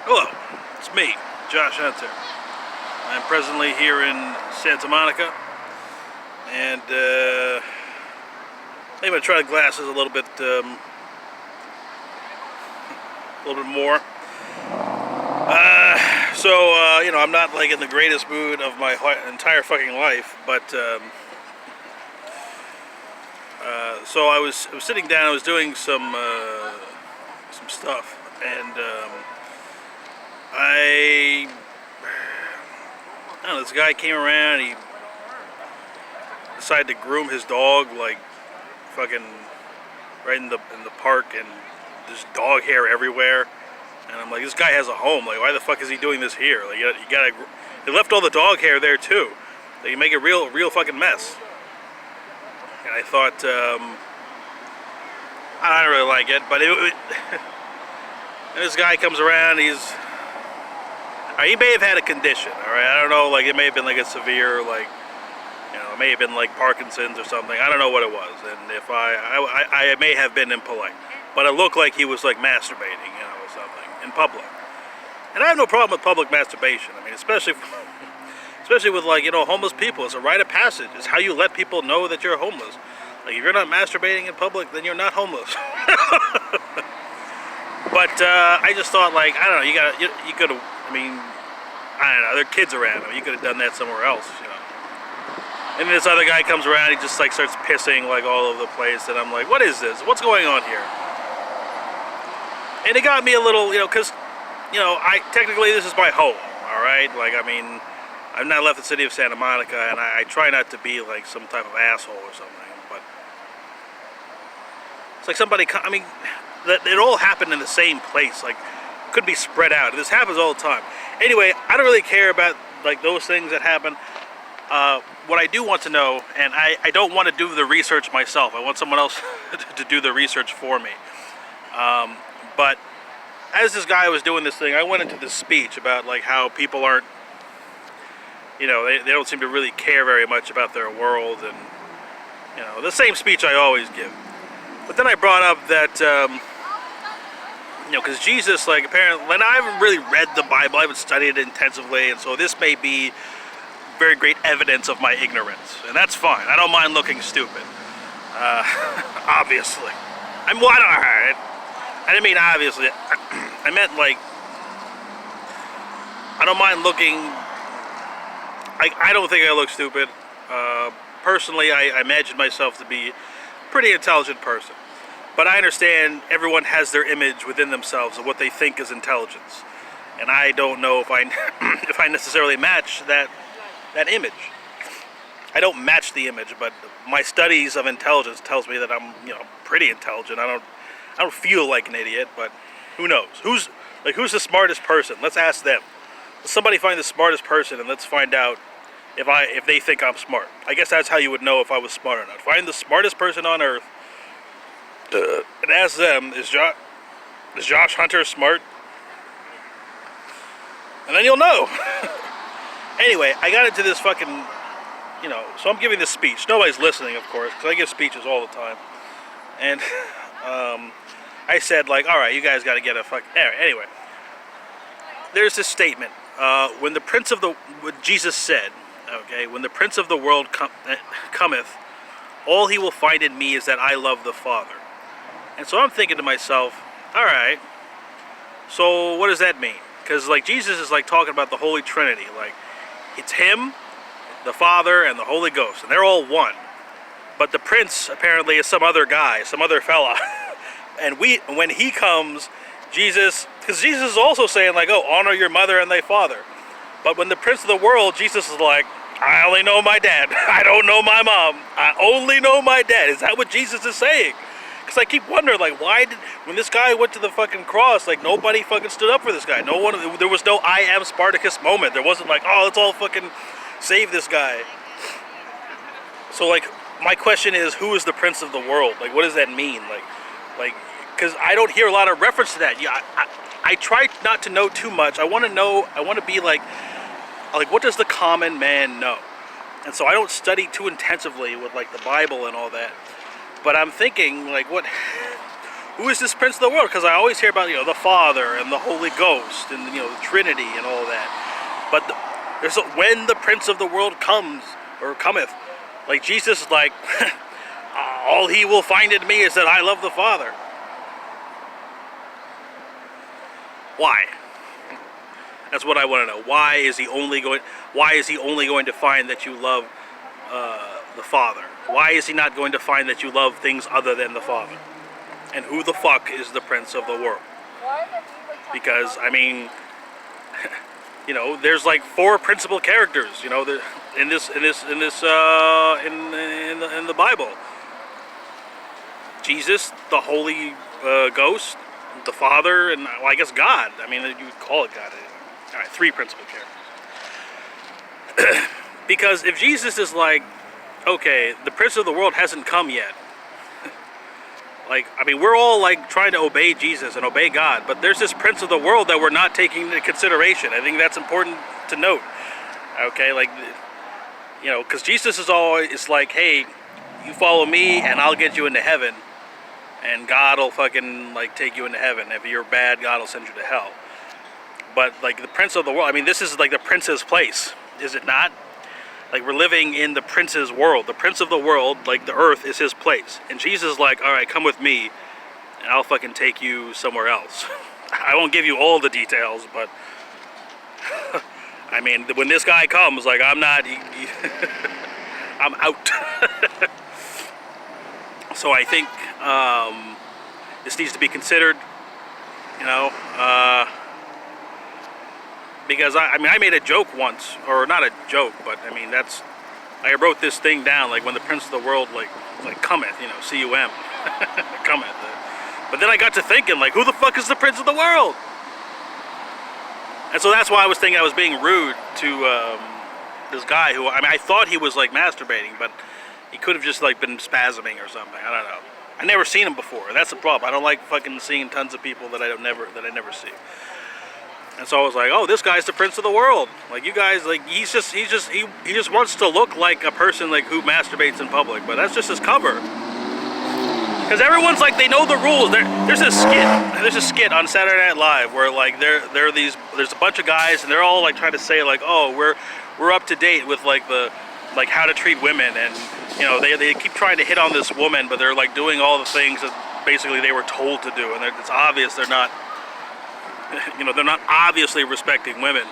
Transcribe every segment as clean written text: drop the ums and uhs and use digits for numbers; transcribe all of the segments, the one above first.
Hello, it's me, Josh Hunter. I'm presently here in Santa Monica, and I'm gonna try the glasses a little bit more. I'm not like in the greatest mood of my entire fucking life, but so I was sitting down, I was doing some stuff, and I don't know, this guy came around, he decided to groom his dog like fucking right in the park, and there's dog hair everywhere. And I'm like, this guy has a home. Like, why the fuck is he doing this here? Like, you gotta. They left all the dog hair there too. Like, you make a real fucking mess. And I thought, I don't really like it, but and this guy comes around. He may have had a condition. All right, I don't know. Like, it may have been like a severe, like, it may have been like Parkinson's or something. I don't know what it was. And if I may have been impolite, but it looked like he was like masturbating, or something in public. And I have no problem with public masturbation. I mean, especially with like, homeless people. It's a rite of passage. It's how you let people know that you're homeless. Like, if you're not masturbating in public, then you're not homeless. But I just thought, like, I don't know, you could have, I mean, I don't know, there are kids around. I mean, you could have done that somewhere else, And then this other guy comes around, he just like starts pissing like all over the place, and I'm like, what is this? What's going on here? And it got me a little, because, technically this is my home, all right? Like, I mean, I've not left the city of Santa Monica, and I try not to be like some type of asshole or something, but it's like it all happened in the same place. Like, could be spread out. This happens all the time. Anyway, I don't really care about like those things that happen. What I do want to know, and I don't want to do the research myself. I want someone else to do the research for me. But as this guy was doing this thing, I went into this speech about like how people aren't, they don't seem to really care very much about their world, and the same speech I always give. But then I brought up that, because Jesus, like, apparently, and I haven't really read the Bible, I haven't studied it intensively, and so this may be very great evidence of my ignorance, and that's fine. I don't mind looking stupid. Obviously, I didn't mean obviously. I meant like, I don't mind looking. I don't think I look stupid. Personally, I imagine myself to be a pretty intelligent person, but I understand everyone has their image within themselves of what they think is intelligence, and I don't know if I if I necessarily match that image. I don't match the image, but my studies of intelligence tells me that I'm, pretty intelligent. I don't feel like an idiot, but who knows? Who's the smartest person? Let's ask them. Let's somebody find the smartest person, and let's find out if they think I'm smart. I guess that's how you would know if I was smart or not. Find the smartest person on earth and ask them, is Josh Hunter smart? And then you'll know. Anyway, I got into this fucking, so I'm giving this speech. Nobody's listening, of course, because I give speeches all the time. And I said, like, all right, you guys got to get a fuck. Anyway, there's this statement. What Jesus said, okay, when the Prince of the world cometh, all he will find in me is that I love the Father. And so I'm thinking to myself, all right, so what does that mean? Because, like, Jesus is, like, talking about the Holy Trinity. Like, it's him, the Father, and the Holy Ghost, and they're all one. But the Prince apparently is some other guy, some other fella. And when he comes, because Jesus is also saying, like, oh, honor your mother and thy father. But when the Prince of the world, Jesus is like, I only know my dad. I don't know my mom. I only know my dad. Is that what Jesus is saying? Because I keep wondering, like, when this guy went to the fucking cross, like, nobody fucking stood up for this guy. There was no I am Spartacus moment. There wasn't like, oh, let's all fucking save this guy. So, like, my question is, who is the Prince of the world? Like, what does that mean? Like, because I don't hear a lot of reference to that. Yeah, I try not to know too much. I want to be like, what does the common man know? And so I don't study too intensively with, like, the Bible and all that. But I'm thinking, like, who is this prince of the world? Because I always hear about, the Father and the Holy Ghost and, the Trinity and all that. But when the prince of the world comes, or cometh, like Jesus is like, all he will find in me is that I love the Father. Why? That's what I want to know. Why is he only going to find that you love the Father? Why is he not going to find that you love things other than the Father? And who the fuck is the prince of the world? Because I mean, there's like 4 principal characters, in the Bible. Jesus, the Holy Ghost, the Father, and I guess God. I mean, you would call it God. All right, 3 principal characters. Because if Jesus is like, okay, the prince of the world hasn't come yet. Like, I mean, we're all like trying to obey Jesus and obey God, but there's this prince of the world that we're not taking into consideration. I think that's important to note. Okay, like, because Jesus is always like, hey, you follow me and I'll get you into heaven, and God will fucking like take you into heaven. If you're bad, God will send you to hell. But like the prince of the world, I mean, this is like the prince's place, is it not? Like, we're living in the prince's world. The prince of the world, like the earth, is his place. And Jesus is like, all right, come with me, and I'll fucking take you somewhere else. I won't give you all the details, but I mean, when this guy comes, like, I'm not, I'm out. So I think this needs to be considered, because I made a joke once, or not a joke, but I mean, I wrote this thing down, like when the prince of the world like cometh, C-U-M, cometh. But then I got to thinking, like, who the fuck is the prince of the world? And so that's why I was thinking I was being rude to this guy who, I mean, I thought he was like masturbating, but he could have just like been spasming or something. I don't know. I never seen him before. That's the problem. I don't like fucking seeing tons of people that I never see. And so I was like, oh, this guy's the prince of the world. Like, you guys, like, he just wants to look like a person like who masturbates in public, but that's just his cover. Because everyone's like, they know the rules. There's a skit on Saturday Night Live where like there's a bunch of guys and they're all like trying to say like, oh, we're up to date with like how to treat women, and they keep trying to hit on this woman, but they're like doing all the things that basically they were told to do, and it's obvious they're not. They're not obviously respecting women.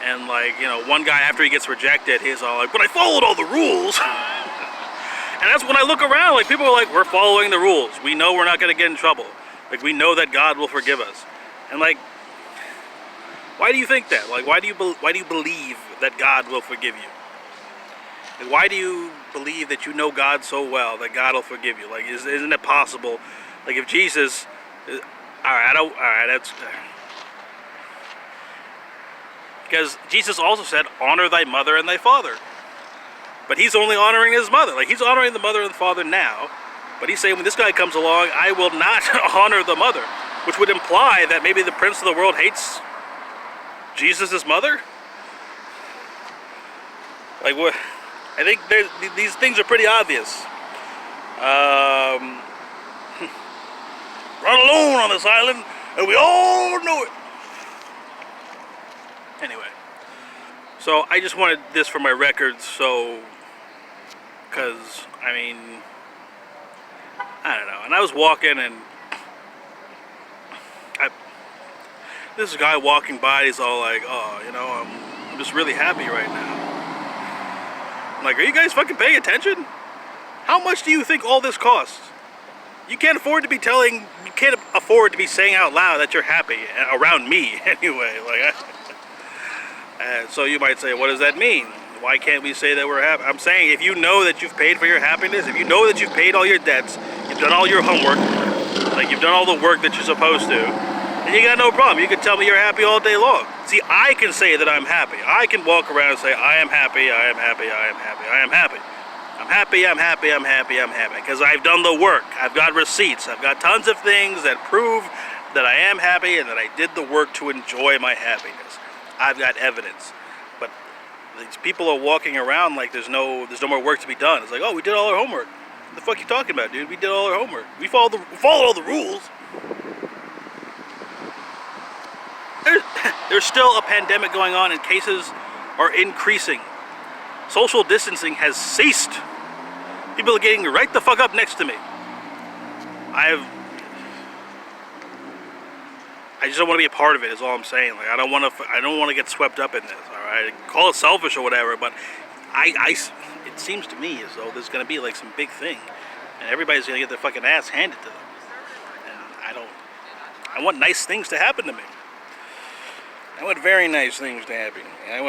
And like, one guy, after he gets rejected, he's all like, but I followed all the rules. And that's when I look around, like, people are like, we're following the rules. We know we're not going to get in trouble. Like, we know that God will forgive us. And like, why do you think that? Like, why do you believe that God will forgive you? Like, why do you believe that you know God so well that God will forgive you? Like, isn't it possible? Like, if Jesus, that's. Because Jesus also said, honor thy mother and thy father. But he's only honoring his mother. Like, he's honoring the mother and the father now. But he's saying, when this guy comes along, I will not honor the mother. Which would imply that maybe the prince of the world hates Jesus' mother? Like, what? I think these things are pretty obvious. Run alone on this island, and we all know it. Anyway, so I just wanted this for my records, because, I mean, I don't know, and I was walking, and this guy walking by, he's all like, oh, I'm just really happy right now. I'm like, are you guys fucking paying attention? How much do you think all this costs? You can't afford to be saying out loud that you're happy, around me, anyway, like, so you might say, what does that mean? Why can't we say that we're happy? I'm saying, if you know that you've paid for your happiness, if you know that you've paid all your debts, you've done all your homework, like you've done all the work that you're supposed to, then you got no problem. You can tell me you're happy all day long. See, I can say that I'm happy. I can walk around and say, I am happy, I am happy, I am happy, I am happy. I'm happy, I'm happy, I'm happy, I'm happy. Because I've done the work. I've got receipts. I've got tons of things that prove that I am happy and that I did the work to enjoy my happiness. I've got evidence. But these people are walking around like there's no more work to be done. It's like, oh, we did all our homework. What the fuck you talking about, dude? We did all our homework. We followed all the rules. There's still a pandemic going on and cases are increasing. Social distancing has ceased. People are getting right the fuck up next to me. I just don't want to be a part of it. Is all I'm saying. Like I don't want to get swept up in this. All right, call it selfish or whatever, but it seems to me as though there's gonna be like some big thing, and everybody's gonna get their fucking ass handed to them. And I want nice things to happen to me. I want very nice things to happen. I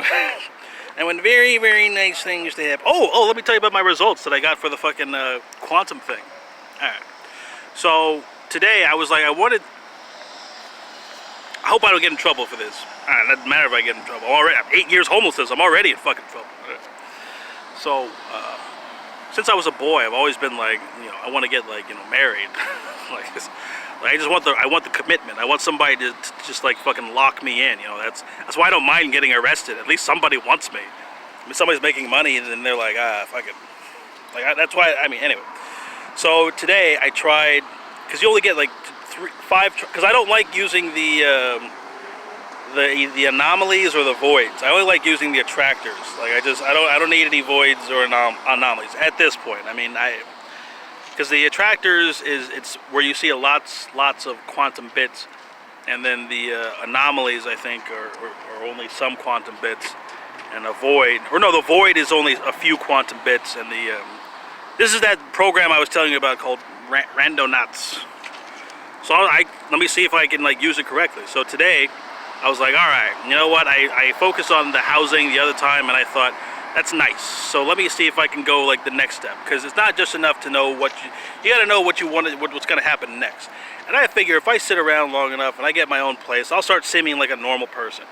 want very, very nice things to happen. Oh, let me tell you about my results that I got for the fucking quantum thing. All right. So today I was like, I hope I don't get in trouble for this. It doesn't matter if I get in trouble. I'm 8 years homelessness. I'm already in fucking trouble. So since I was a boy, I've always been like, I want to get like, married. I want the commitment. I want somebody to just like fucking lock me in. That's why I don't mind getting arrested. At least somebody wants me. I mean, somebody's making money and then they're like, fuck it. That's why. Anyway. So today I tried, because you only get like 5. Because I don't like using the anomalies or the voids. I only like using the attractors. Like I don't need any voids or anomalies at this point. Because the attractors it's where you see lots of quantum bits, and then the anomalies I think are only some quantum bits, and a void, or no, the void is only a few quantum bits, and the this is that program I was telling you about called Randonauts. So let me see if I can like use it correctly. So today I was like, all right, you know what? I focused on the housing the other time, and I thought, that's nice. So let me see if I can go like the next step, because it's not just enough to know what you got to know what you want, what's going to happen next. And I figure if I sit around long enough and I get my own place, I'll start seeming like a normal person,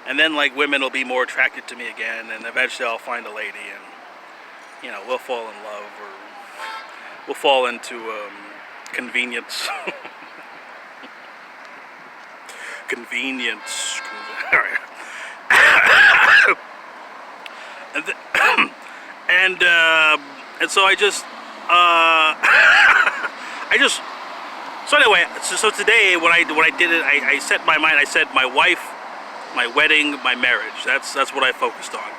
and then like women will be more attracted to me again, and eventually I'll find a lady, and we'll fall in love, or we'll fall into convenience. Convenience. All right. And so I just so anyway, so today when I did it, I set my mind. I said my wife, my wedding, my marriage. That's what I focused on,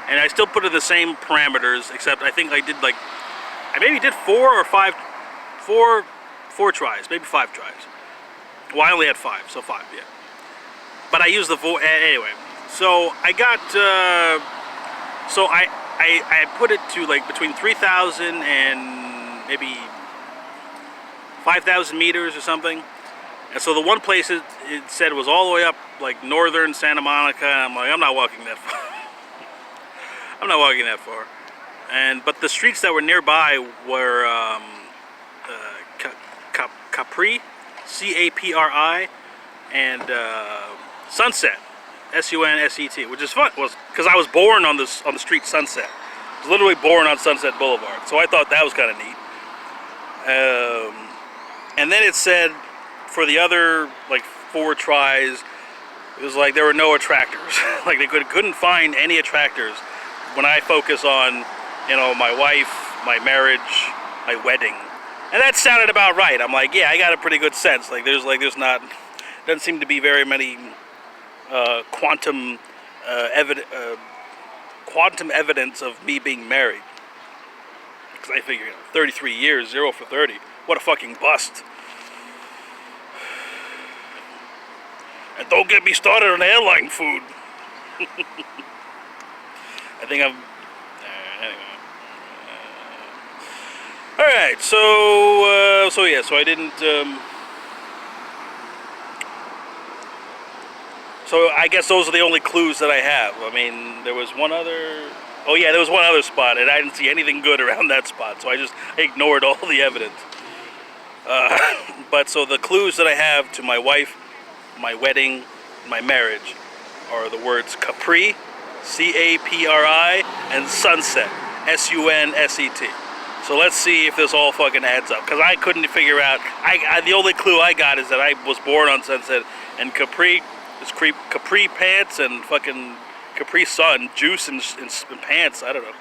and I still put in the same parameters, except I think I did like, I maybe did 4 tries, maybe 5 tries. Well, I only had 5, so 5, yeah. But I used the anyway. So I got so I put it to like between 3,000 and maybe 5,000 meters or something. And so the one place it said was all the way up like northern Santa Monica, and I'm like, I'm not walking that far. I'm not walking that far. But the streets that were nearby were Capri, Capri, and Sunset, Sunset, which is fun. Was because I was born on the street Sunset. I was literally born on Sunset Boulevard, so I thought that was kind of neat. And then it said for the other like 4 tries, it was like there were no attractors. Like they couldn't find any attractors when I focus on, my wife, my marriage, my wedding. And that sounded about right. I'm like, yeah, I got a pretty good sense. There's not, doesn't seem to be very many quantum evidence of me being married. Because I figure 33 years, 0 for 30. What a fucking bust. And don't get me started on airline food. I think I'm... anyway. Alright, so yeah, so I didn't... so I guess those are the only clues that I have. I mean, there was one other... Oh yeah, there was one other spot, and I didn't see anything good around that spot, so I ignored all the evidence. But so the clues that I have to my wife, my wedding, my marriage are the words Capri, C-A-P-R-I, and Sunset, S-U-N-S-E-T. So let's see if this all fucking adds up, because I couldn't figure out. The only clue I got is that I was born on Sunset, and Capri is Capri pants and fucking Capri Sun juice and pants. I don't know.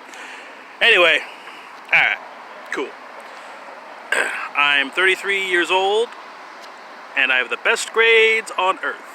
Anyway, all right, cool. I'm 33 years old, and I have the best grades on earth.